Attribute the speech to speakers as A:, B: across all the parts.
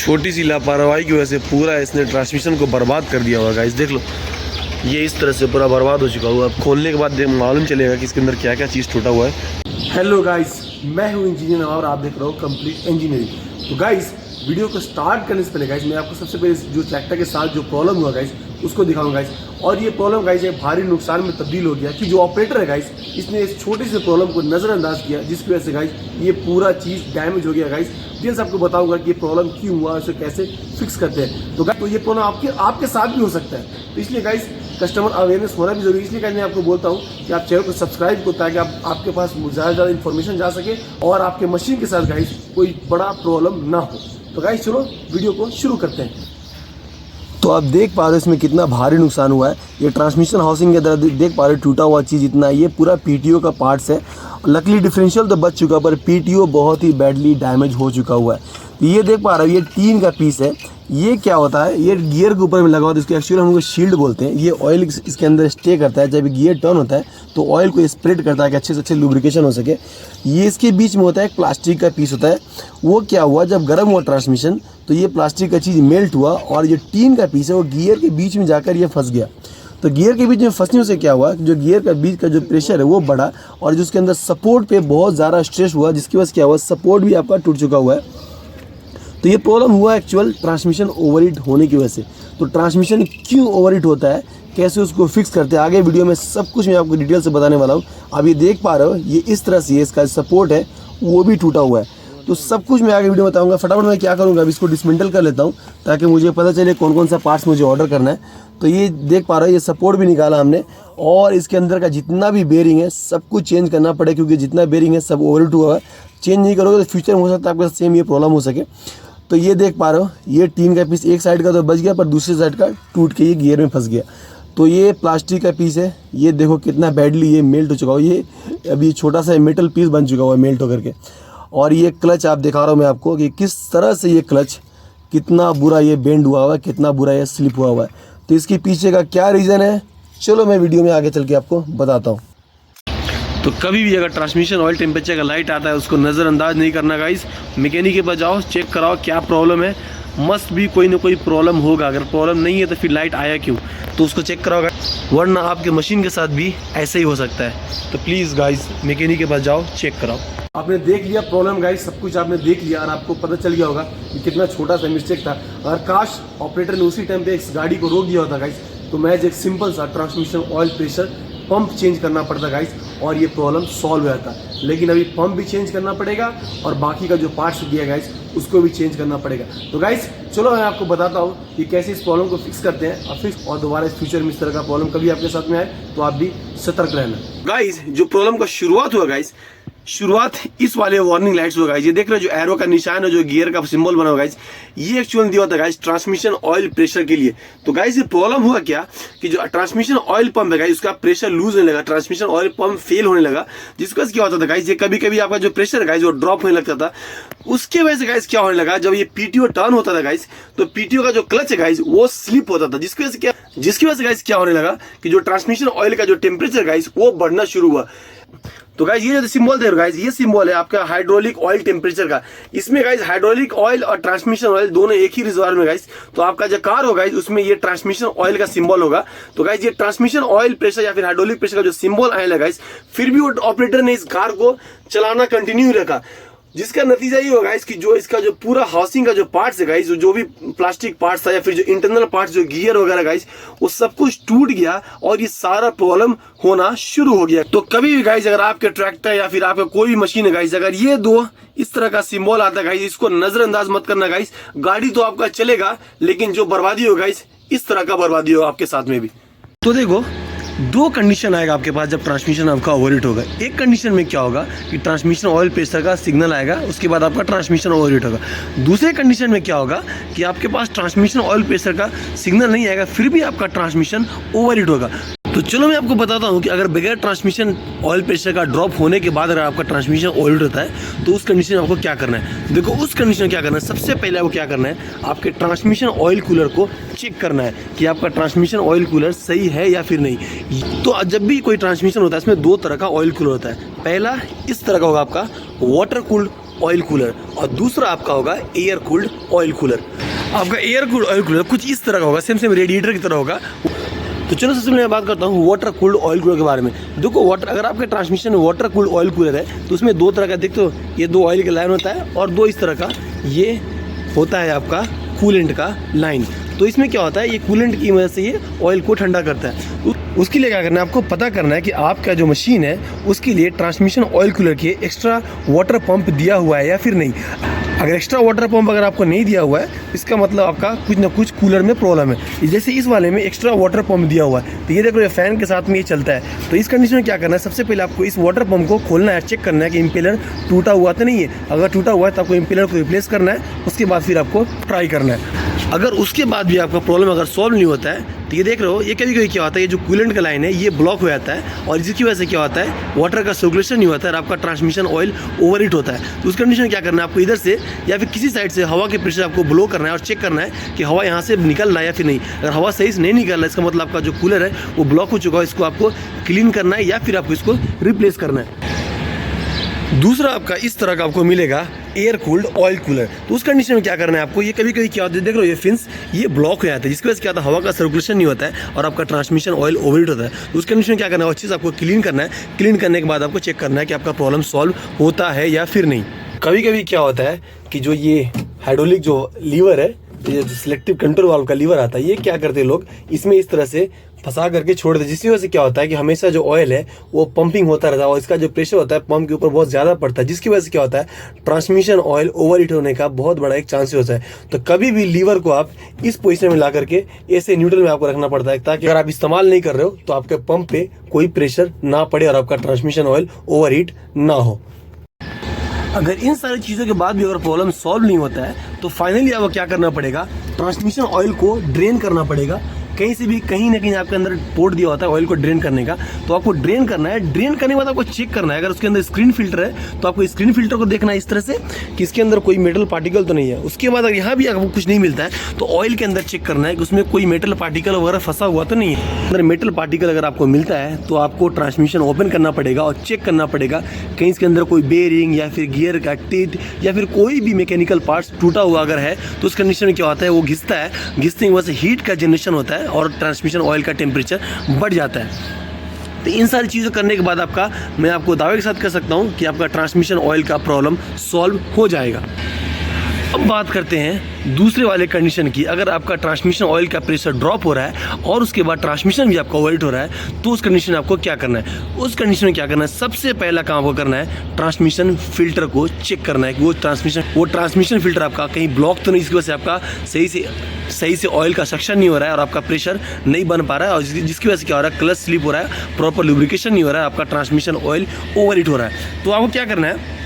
A: छोटी सी लापरवाही की वजह से पूरा इसने ट्रांसमिशन को बर्बाद कर दिया होगा गाइस। देख लो ये इस तरह से पूरा बर्बाद हो चुका हुआ। अब खोलने के बाद मालूम चलेगा कि इसके अंदर क्या क्या चीज़ टूटा हुआ है। हेलो गाइस, मैं हूँ इंजीनियर और आप देख रहे हो कंप्लीट इंजीनियरिंग। तो गाइस वीडियो को स्टार्ट करने से पहले गाइस मैं आपको सबसे पहले जो ट्रैक्टर के साथ जो प्रॉब्लम हुआ गाइस उसको दिखाऊंगा गाइस। और ये प्रॉब्लम गाइस एक भारी नुकसान में तब्दील हो गया कि जो ऑपरेटर है गाइस इसने इस छोटी सी प्रॉब्लम को नज़रअंदाज किया, जिसकी वजह से गाइस ये पूरा चीज़ डैमेज हो गया गाइस। डिटेल्स आपको बताऊंगा कि ये प्रॉब्लम क्यों हुआ, इसे कैसे फिक्स करते हैं। तो गाइस तो ये प्रॉब्लम आपके साथ भी हो सकता है, तो इसलिए गाइस कस्टमर अवेयरनेस होना भी जरूरी है। इसलिए मैं आपको बोलता हूँ कि आप चैनल को सब्सक्राइब करो ताकि आपके पास ज़्यादा से ज़्यादा इन्फॉर्मेशन जा सके और आपके मशीन के साथ गाइस कोई बड़ा प्रॉब्लम ना हो। तो गाइस चलो वीडियो को शुरू करते हैं। तो आप देख पा रहे हो इसमें कितना भारी नुकसान हुआ है। ये ट्रांसमिशन हाउसिंग के अंदर देख पा रहे हो टूटा हुआ चीज़ इतना, ये पूरा पीटीओ का पार्ट्स है। लकली डिफरेंशियल तो बच चुका पर पीटीओ बहुत ही बैडली डैमेज हो चुका हुआ है। ये देख पा रहे हो ये टीन का पीस है। ये क्या होता है, ये गियर के ऊपर में लगा होता है, इसको एक्चुअली हम लोग शील्ड बोलते हैं। ये ऑयल इसके अंदर स्टे करता है, जब गियर टर्न होता है तो ऑयल को स्प्रेड करता है कि अच्छे से अच्छे लुब्रिकेशन हो सके। ये इसके बीच में होता है एक प्लास्टिक का पीस होता है। वो क्या हुआ, जब गर्म हुआ ट्रांसमिशन तो ये प्लास्टिक का चीज़ मेल्ट हुआ और ये टीन का पीस है वो गियर के बीच में जाकर ये फंस गया। तो गियर के बीच में फंसने से क्या हुआ, जो गियर का बीच का जो प्रेशर है वो बढ़ा और जो उसके अंदर सपोर्ट पे बहुत ज़्यादा स्ट्रेस हुआ, जिसकी वजह से क्या हुआ सपोर्ट भी आपका टूट चुका हुआ है। तो ये प्रॉब्लम हुआ एक्चुअल ट्रांसमिशन ओवरहीट होने की वजह से। तो ट्रांसमिशन क्यों ओवरहीट होता है, कैसे उसको फिक्स करते हैं, आगे वीडियो में सब कुछ मैं आपको डिटेल से बताने वाला हूँ। अब ये देख पा रहे हो ये इस तरह से इसका सपोर्ट है वो भी टूटा हुआ है। तो सब कुछ मैं आगे वीडियो में बताऊंगा। फटाफट मैं क्या करूँगा, अभी इसको डिसमेंटल कर लेता हूँ ताकि मुझे पता चले कौन कौन सा पार्ट्स मुझे ऑर्डर करना है। तो ये देख पा रहे हो ये सपोर्ट भी निकाला हमने और इसके अंदर का जितना भी बेरिंग है सब कुछ चेंज करना पड़ेगा, क्योंकि जितना बेरिंग है सब ओवरहीट हुआ है। चेंज नहीं करोगे तो फ्यूचर में हो सकता है आपके साथ सेम ये प्रॉब्लम हो सके। तो ये देख पा रहे हो ये टीन का पीस एक साइड का तो बच गया पर दूसरी साइड का टूट के ये गियर में फंस गया। तो ये प्लास्टिक का पीस है, ये देखो कितना बैडली ये मेल्ट हो चुका हो। ये अभी छोटा सा मेटल पीस बन चुका हुआ है मेल्ट होकर के। और ये क्लच आप दिखा रहा हूँ मैं आपको कि किस तरह से ये क्लच कितना बुरा ये बेंड हुआ हुआ है, कितना बुरा ये स्लिप हुआ हुआ है। तो इसके पीछे का क्या रीज़न है चलो मैं वीडियो में आगे चल के आपको बताता हूँ। तो कभी भी अगर ट्रांसमिशन ऑयल टेम्परेचर का लाइट आता है उसको नज़रअंदाज नहीं करना गाइस। मैकेनिक के पास जाओ, चेक कराओ क्या प्रॉब्लम है। मस्ट भी कोई ना कोई प्रॉब्लम होगा, अगर प्रॉब्लम नहीं है तो फिर लाइट आया क्यों, तो उसको चेक कराओ, वरना आपके मशीन के साथ भी ऐसे ही हो सकता है। तो प्लीज़ गाइस मैकेनिक के पास जाओ, चेक कराओ। आपने देख लिया प्रॉब्लम गाइस, सब कुछ आपने देख लिया और आपको पता चल गया होगा कि कितना छोटा सा मिस्टेक था। अगर काश ऑपरेटर ने उसी टाइम पे इस गाड़ी को रोक दिया होता गाइस तो मैच एक सिंपल सा transmission oil pressure pump change करना पड़ता गाइस और ये प्रॉब्लम सॉल्व हो जाता। लेकिन अभी पंप भी चेंज करना पड़ेगा और बाकी का जो पार्ट्स दिया गाइस उसको भी चेंज करना पड़ेगा। तो गाइस चलो मैं आपको बताता हूँ कि कैसे इस प्रॉब्लम को फिक्स करते हैं और दोबारा इस फ्यूचर में इस तरह का प्रॉब्लम कभी आपके साथ में आए तो आप भी सतर्क रहना। गाइस जो प्रॉब्लम का शुरुआत हुआ गाइस, शुरुआत इस वाले वार्निंग लाइट्स होगा। ये देख रहे हो जो एरो का निशान है, जो गियर का सिंबल बना होगा, ये एक्चुअली दिया होता है गाइस ट्रांसमिशन ऑयल प्रेशर के लिए। तो गाइस ये प्रॉब्लम हुआ क्या कि जो ट्रांसमिशन ऑयल पंप है गाइस उसका प्रेशर लूज होने लगा, ट्रांसमिशन ऑयल पंप फेल होने लगा, जिसका क्या होता था गाइस ये कभी कभी आपका जो प्रेशर है गाइस वो ड्रॉप होने लगता था। उसके वजह से गाइस क्या होने लगा, जब ये पीटीओ टर्न होता था गाइस तो पीटीओ का जो क्लच है गाइस वो स्लिप होता था, जिसकी वजह से गाइस क्या होने लगा कि जो ट्रांसमिशन ऑयल का जो टेम्परेचर गाइस वो बढ़ना शुरू हुआ। तो गाइस ये जो सिंबल दे रहे हो गाइस ये सिंबल है आपका हाइड्रोलिक ऑयल टेम्परेचर का। इसमें गाइस हाइड्रोलिक ऑयल और ट्रांसमिशन ऑयल दोनों एक ही रिजर्वायर में गाइस। तो आपका जो कार होगा गाइस उसमें ये ट्रांसमिशन ऑयल का सिंबल होगा। तो गाइस ये ट्रांसमिशन ऑयल प्रेशर या फिर हाइड्रोलिक प्रेशर का जो सिंबल आया गाइस, फिर भी वो ऑपरेटर ने इस कार को चलाना कंटिन्यू रखा, जिसका नतीजा ये होगा इसकी जो इसका जो पूरा हाउसिंग का जो पार्ट्स है गाइस, जो भी प्लास्टिक पार्ट्स था या फिर जो इंटरनल पार्ट्स जो गियर वगैरह गाइस वो सब कुछ टूट गया और ये सारा प्रॉब्लम होना शुरू हो गया। तो कभी भी गाइस अगर आपके ट्रैक्टर या फिर आपका कोई भी मशीन है गाइस, अगर ये दो इस तरह का सिंबल आता है गाइस, इसको नजरअंदाज मत करना गाइस। गाड़ी तो आपका चलेगा लेकिन जो बर्बादी हो गाइस इस तरह का बर्बादी हो आपके साथ में भी। तो देखो दो कंडीशन आएगा आपके पास जब ट्रांसमिशन आपका ओवरहीट होगा। एक कंडीशन में क्या होगा कि ट्रांसमिशन ऑयल प्रेशर का सिग्नल आएगा, उसके बाद आपका ट्रांसमिशन ओवरहीट होगा। दूसरे कंडीशन में क्या होगा कि आपके पास ट्रांसमिशन ऑयल प्रेशर का सिग्नल नहीं आएगा, फिर भी आपका ट्रांसमिशन ओवरहीट होगा। तो चलो मैं आपको बताता हूँ कि अगर बगैर ट्रांसमिशन ऑयल प्रेशर का ड्रॉप होने के बाद अगर आपका ट्रांसमिशन ओवरहीट होता है तो उस कंडीशन में आपको क्या करना है। देखो उस कंडीशन में क्या करना है, सबसे पहले आपको क्या करना है, आपके ट्रांसमिशन ऑयल कूलर को चेक करना है कि आपका ट्रांसमिशन ऑयल कूलर सही है या फिर नहीं। तो जब भी कोई ट्रांसमिशन होता है इसमें दो तरह का ऑयल कूलर होता है। पहला इस तरह का होगा आपका वाटर कूल्ड ऑयल कूलर और दूसरा आपका होगा एयर कूल्ड ऑयल कूलर। आपका एयर कूल्ड ऑयल कूलर कुछ इस तरह का होगा, सेम रेडिएटर की तरह होगा। तो चलो सबसे पहले मैं बात करता हूँ वाटर कूल्ड ऑयल कूलर के बारे में। देखो वाटर, अगर आपके ट्रांसमिशन में वाटर कूल्ड ऑयल कूलर है तो उसमें दो तरह का, देखते हो ये दो ऑयल का लाइन होता है और दो इस तरह का ये होता है आपका कूलेंट का लाइन। तो इसमें क्या होता है, ये कूलेंट की वजह से ये ऑयल को ठंडा करता है। उसके लिए क्या करना है, आपको पता करना है कि आपका जो मशीन है उसके लिए ट्रांसमिशन ऑयल कूलर के एक्स्ट्रा वाटर पंप दिया हुआ है या फिर नहीं। अगर एक्स्ट्रा वाटर पंप अगर आपको नहीं दिया हुआ है, इसका मतलब आपका कुछ ना कुछ कूलर में प्रॉब्लम है। जैसे इस वाले में एक्स्ट्रा वाटर पंप दिया हुआ है, तो ये देखो ये फैन के साथ में ये चलता है। तो इस कंडीशन में क्या करना है, सबसे पहले आपको इस वाटर पंप को खोलना है, चेक करना है कि इम्पेलर टूटा हुआ तो नहीं है। अगर टूटा हुआ है तो आपको इम्पेलर को रिप्लेस करना है, उसके बाद फिर आपको ट्राई करना है। अगर उसके बाद भी आपका प्रॉब्लम अगर सॉल्व नहीं होता है तो ये देख रहे हो, ये कभी कभी क्या होता है, ये जो कूलेंट का लाइन है ये ब्लॉक हो जाता है और जिसकी वजह से क्या होता है, वाटर का सर्कुलेशन नहीं होता है और आपका ट्रांसमिशन ऑयल ओवरहीट होता है। तो उस कंडीशन में क्या करना है, आपको इधर से या फिर किसी साइड से हवा के प्रेशर आपको ब्लो करना है और चेक करना है कि हवा यहाँ से निकल रहा है या फिर नहीं। अगर हवा सही से नहीं निकल रहा है, इसका मतलब आपका जो कूलर है वो ब्लॉक हो चुका है, इसको आपको क्लीन करना है या फिर आपको इसको रिप्लेस करना है। दूसरा आपका इस तरह का आपको मिलेगा एयर कूल्ड ऑयल कूलर। तो उस कंडीशन में क्या करना है आपको, ये कभी कभी क्या होता है, देख लो ये फिन्स ये ब्लॉक हो जाता है, जिसकी वजह से क्या होता है, हवा का सर्कुलेशन नहीं होता है और आपका ट्रांसमिशन ऑयल ओवरहीट होता है। तो उस कंडीशन में क्या करना है, अच्छे से आपको क्लीन करना है। क्लीन करने के बाद आपको चेक करना है कि आपका प्रॉब्लम सॉल्व होता है या फिर नहीं। कभी कभी क्या होता है कि जो ये हाइड्रोलिक जो लीवर है, ये सिलेक्टिव कंट्रोल वाल्व का लीवर आता है, ये क्या करते हैं लोग, इसमें इस तरह से फंसा करके छोड़ देते, जिसकी वजह से क्या होता है कि हमेशा जो ऑयल है वो पंपिंग होता रहता है और इसका जो प्रेशर होता है पंप के ऊपर बहुत ज़्यादा पड़ता है, जिसकी वजह से क्या होता है, ट्रांसमिशन ऑयल ओवरहीट होने का बहुत बड़ा एक चांस होता है। तो कभी भी लीवर को आप इस पोजीशन में ला करके ऐसे न्यूट्रल में आपको रखना पड़ता है, ताकि अगर आप इस्तेमाल नहीं कर रहे हो तो आपके पंप पे कोई प्रेशर ना पड़े और आपका ट्रांसमिशन ऑयल ओवरहीट ना हो। अगर इन सारी चीज़ों के बाद भी अगर प्रॉब्लम सॉल्व नहीं होता है तो फाइनली आपको क्या करना पड़ेगा, ट्रांसमिशन ऑयल को ड्रेन करना पड़ेगा। कहीं से भी कहीं ना कहीं आपके अंदर पोर्ट दिया होता है ऑयल को ड्रेन करने का, तो आपको ड्रेन करना है। ड्रेन करने के बाद आपको चेक करना है, अगर उसके अंदर स्क्रीन फिल्टर है तो आपको स्क्रीन फिल्टर को देखना है इस तरह से कि इसके अंदर कोई मेटल पार्टिकल तो नहीं है। उसके बाद अगर यहाँ भी आपको कुछ नहीं मिलता है तो ऑयल के अंदर चेक करना है कि उसमें कोई मेटल पार्टिकल वगैरह फंसा हुआ तो नहीं है। अगर मेटल पार्टिकल अगर आपको मिलता है तो आपको ट्रांसमिशन ओपन करना पड़ेगा और चेक करना पड़ेगा कहीं इसके अंदर कोई बेरिंग या फिर गियर का टीथ या फिर कोई भी मैकेनिकल पार्ट्स टूटा हुआ अगर है तो उस कंडीशन में क्या होता है, वो घिसता है, घिसने की वजह से हीट का जनरेशन होता है और ट्रांसमिशन ऑयल का टेम्परेचर बढ़ जाता है। तो इन सारी चीज़ें करने के बाद आपका, मैं आपको दावे के साथ कह सकता हूं कि आपका ट्रांसमिशन ऑयल का प्रॉब्लम सॉल्व हो जाएगा। अब बात करते हैं दूसरे वाले कंडीशन की। अगर आपका ट्रांसमिशन ऑयल का प्रेशर ड्रॉप हो रहा है और उसके बाद ट्रांसमिशन भी आपका ओवरहीट हो रहा है, तो उस कंडीशन में आपको क्या करना है। उस कंडीशन में क्या करना है, सबसे पहला काम आपको करना है, ट्रांसमिशन फिल्टर को चेक करना है कि वो ट्रांसमिशन फिल्टर आपका कहीं ब्लॉक तो नहीं, इसकी वजह से आपका सही से ऑयल का सक्शन नहीं हो रहा है और आपका प्रेशर नहीं बन पा रहा है और जिसकी वजह से क्या हो रहा है, क्लच स्लिप हो रहा है, प्रॉपर लुब्रिकेशन नहीं हो रहा है, आपका ट्रांसमिशन ऑयल ओवरहीट हो रहा है। तो आपको क्या करना है,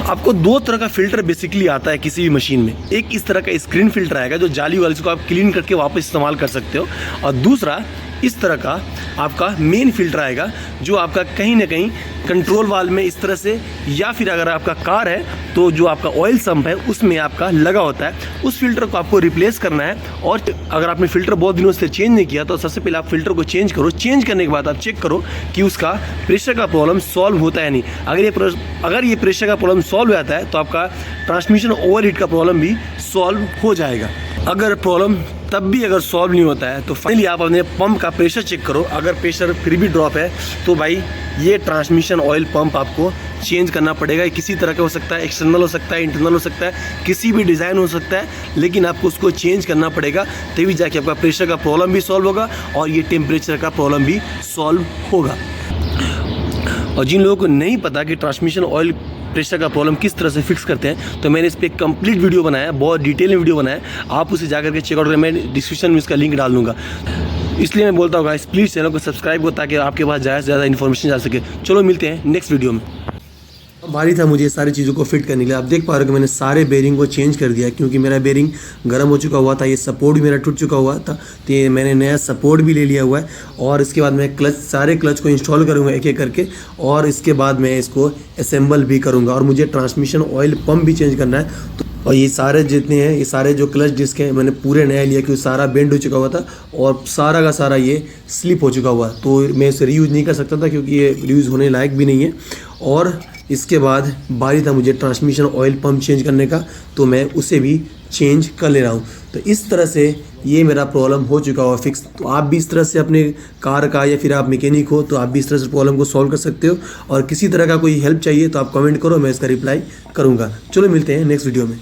A: आपको दो तरह का फिल्टर बेसिकली आता है किसी भी मशीन में। एक इस तरह का स्क्रीन फिल्टर आएगा जो जाली वाली, इसको आप क्लीन करके वापस इस्तेमाल कर सकते हो, और दूसरा इस तरह का आपका मेन फिल्टर आएगा जो आपका कहीं ना कहीं कंट्रोल वाल्व में इस तरह से, या फिर अगर आपका कार है तो जो आपका ऑयल सम्प है उसमें आपका लगा होता है, उस फिल्टर को आपको रिप्लेस करना है। और अगर आपने फिल्टर बहुत दिनों से चेंज नहीं किया तो सबसे पहले आप फिल्टर को चेंज करो। चेंज करने के बाद आप चेक करो कि उसका प्रेशर का प्रॉब्लम सॉल्व होता है नहीं। अगर ये प्रेशर का प्रॉब्लम सॉल्व हो जाता है तो आपका ट्रांसमिशन ओवरहीट का प्रॉब्लम भी सॉल्व हो जाएगा। अगर प्रॉब्लम तब भी अगर सॉल्व नहीं होता है तो फाइनली आप अपने पंप का प्रेशर चेक करो। अगर प्रेशर फिर भी ड्रॉप है तो भाई ये ट्रांसमिशन ऑयल पंप आपको चेंज करना पड़ेगा। किसी तरह का हो सकता है, एक्सटर्नल हो सकता है, इंटरनल हो सकता है, किसी भी डिज़ाइन हो सकता है, लेकिन आपको उसको चेंज करना पड़ेगा, तभी जाके आपका प्रेशर का प्रॉब्लम भी सॉल्व होगा और ये टेम्परेचर का प्रॉब्लम भी सॉल्व होगा। और जिन लोगों को नहीं पता कि ट्रांसमिशन ऑयल प्रेशर का प्रॉब्लम किस तरह से फिक्स करते हैं, तो मैंने इस पर एक कंप्लीट वीडियो बनाया, बहुत डिटेल में वीडियो बनाया, आप उसे जाकर के चेकआउट करें। मैं डिस्क्रिप्शन में इसका लिंक डाल दूंगा। इसलिए मैं बोलता हूँ गाइस, प्लीज़ चैनल को सब्सक्राइब करो ताकि आपके पास ज़्यादा से ज़्यादा इन्फॉर्मेशन जा सके। चलो मिलते हैं नेक्स्ट वीडियो में। भारी था मुझे सारी चीज़ों को फिट करने के लिए। आप देख पा रहे हो कि मैंने सारे बेरिंग को चेंज कर दिया क्योंकि मेरा बेरिंग गर्म हो चुका हुआ था, ये सपोर्ट भी मेरा टूट चुका हुआ था, तो ये मैंने नया सपोर्ट भी ले लिया हुआ है। और इसके बाद मैं सारे क्लच को इंस्टॉल करूँगा एक एक करके, और इसके बाद मैं इसको असेंबल भी करूँगा। और मुझे ट्रांसमिशन ऑयल पंप भी चेंज करना है। और ये सारे जितने हैं, ये सारे जो क्लच डिस्क हैं मैंने पूरे नया लिया क्योंकि सारा बेंड हो चुका हुआ था और सारा का सारा ये स्लिप हो चुका हुआ, तो मैं इसे रीयूज़ नहीं कर सकता था क्योंकि ये रीयूज़ होने लायक भी नहीं है। और इसके बाद बारी था मुझे ट्रांसमिशन ऑयल पंप चेंज करने का, तो मैं उसे भी चेंज कर ले रहा हूँ। तो इस तरह से ये मेरा प्रॉब्लम हो चुका हुआ फिक्स। तो आप भी इस तरह से अपने कार का, या फिर आप मैकेनिक हो तो आप भी इस तरह से प्रॉब्लम को सॉल्व कर सकते हो। और किसी तरह का कोई हेल्प चाहिए तो आप कमेंट करो, मैं इसका रिप्लाई करूँगा। चलो मिलते हैं नेक्स्ट वीडियो में।